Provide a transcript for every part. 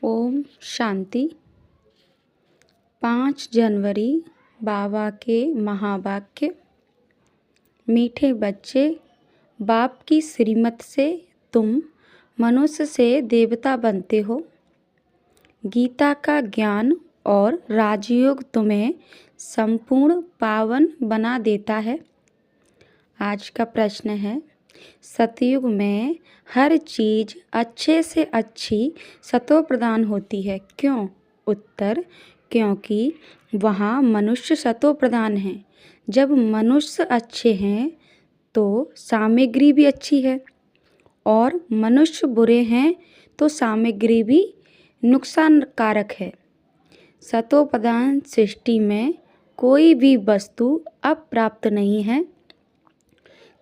ओम शांति। 5 जनवरी बाबा के महावाक्य। मीठे बच्चे, बाप की श्रीमत से तुम मनुष्य से देवता बनते हो। गीता का ज्ञान और राजयोग तुम्हें संपूर्ण पावन बना देता है। आज का प्रश्न है, सतयुग में हर चीज़ अच्छे से अच्छी सतो प्रदान होती है, क्यों? उत्तर, क्योंकि वहाँ मनुष्य सतो प्रदान हैं। जब मनुष्य अच्छे हैं तो सामग्री भी अच्छी है, और मनुष्य बुरे हैं तो सामग्री भी नुकसानकारक है। सतो प्रदान सृष्टि में कोई भी वस्तु अप्राप्त नहीं है।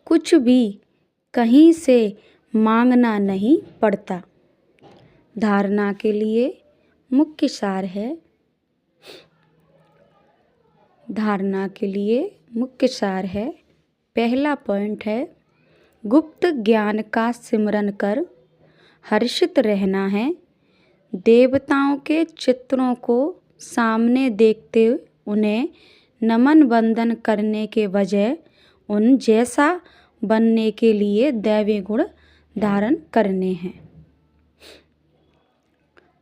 कुछ भी कहीं से मांगना नहीं पड़ता। धारणा के लिए मुख्य सार है। धारणा के लिए मुख्य सार है। पहला पॉइंट है, गुप्त ज्ञान का सिमरन कर हर्षित रहना है। देवताओं के चित्रों को सामने देखते उन्हें नमन वंदन करने के बजाय उन जैसा बनने के लिए दैवी गुण धारण करने हैं।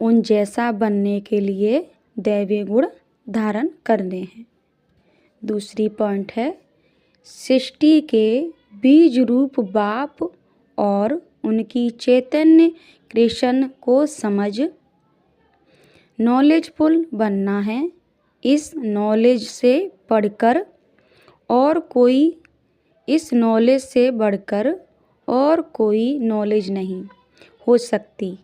उन जैसा बनने के लिए दैवी गुण धारण करने हैं। दूसरी पॉइंट है, सृष्टि के बीज रूप बाप और उनकी चैतन्य कृष्ण को समझ नॉलेजफुल बनना है। इस नॉलेज से पढ़कर और कोई इस नॉलेज से बढ़कर और कोई नॉलेज नहीं हो सकती।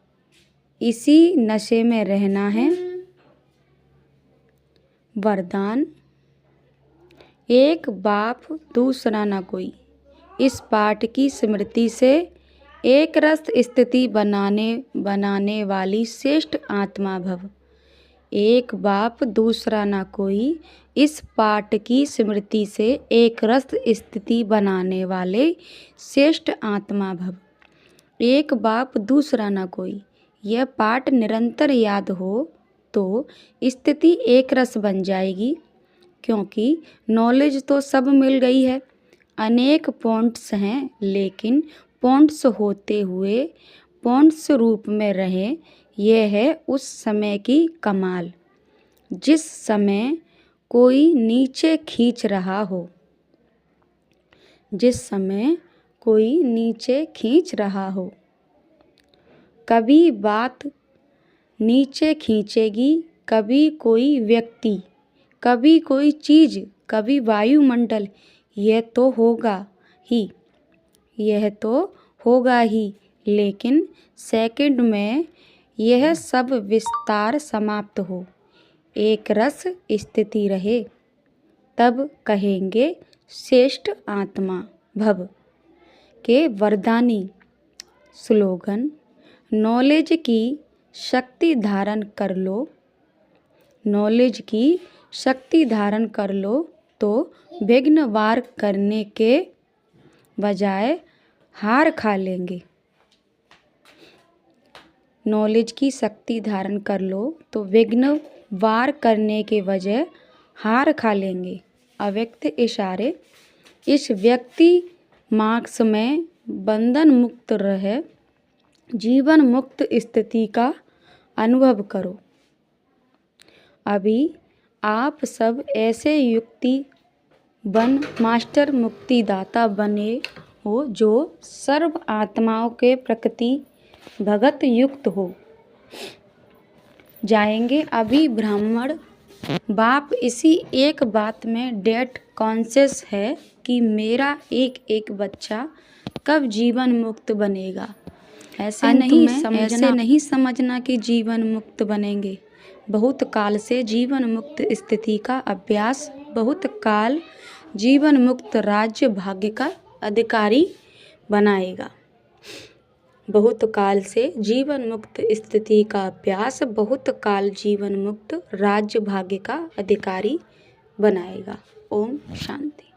इसी नशे में रहना है। वरदान, एक बाप दूसरा न कोई। इस पाठ की स्मृति से एक रस स्थिति बनाने वाली श्रेष्ठ आत्मा भव। एक बाप दूसरा न कोई। इस पाठ की स्मृति से एक रस स्थिति बनाने वाले श्रेष्ठ आत्मा भव। एक बाप दूसरा न कोई। यह पाठ निरंतर याद हो तो स्थिति एक रस बन जाएगी, क्योंकि नॉलेज तो सब मिल गई है। अनेक पॉइंट्स हैं, लेकिन पॉइंट्स होते हुए पॉइंट्स रूप में रहे, यह है उस समय की कमाल। जिस समय कोई नीचे खींच रहा हो, जिस समय कोई नीचे खींच रहा हो। कभी बात नीचे खींचेगी, कभी कोई व्यक्ति, कभी कोई चीज़, कभी वायुमंडल। यह तो होगा ही, यह तो होगा ही, लेकिन सेकंड में यह सब विस्तार समाप्त हो, एक रस स्थिति रहे, तब कहेंगे श्रेष्ठ आत्मा भव के वरदानी स्लोगन। नॉलेज की शक्ति धारण कर लो। नॉलेज की शक्ति धारण कर लो तो विघ्न वार करने के बजाय हार खा लेंगे। नॉलेज की शक्ति धारण कर लो तो विघ्न वार करने के बजाय हार खा लेंगे। अव्यक्त इशारे, इस व्यक्ति मार्क्स में बंधन मुक्त रहे, जीवन मुक्त स्थिति का अनुभव करो। अभी आप सब ऐसे युक्ति बन मास्टर मुक्तिदाता बने हो जो सर्व आत्माओं के प्रकृति भगत युक्त हो जाएंगे। अभी ब्राह्मण बाप इसी एक बात में डेट कॉन्शियस है कि मेरा एक एक बच्चा कब जीवन मुक्त बनेगा। ऐसे नहीं समझना कि जीवन मुक्त बनेंगे। बहुत काल से जीवन मुक्त स्थिति का अभ्यास, बहुत काल जीवन मुक्त राज्य भाग्य का अधिकारी बनाएगा। बहुत काल से जीवन मुक्त स्थिति का अभ्यास, बहुत काल जीवन मुक्त राज्य भाग्य का अधिकारी बनाएगा। ओम शांति।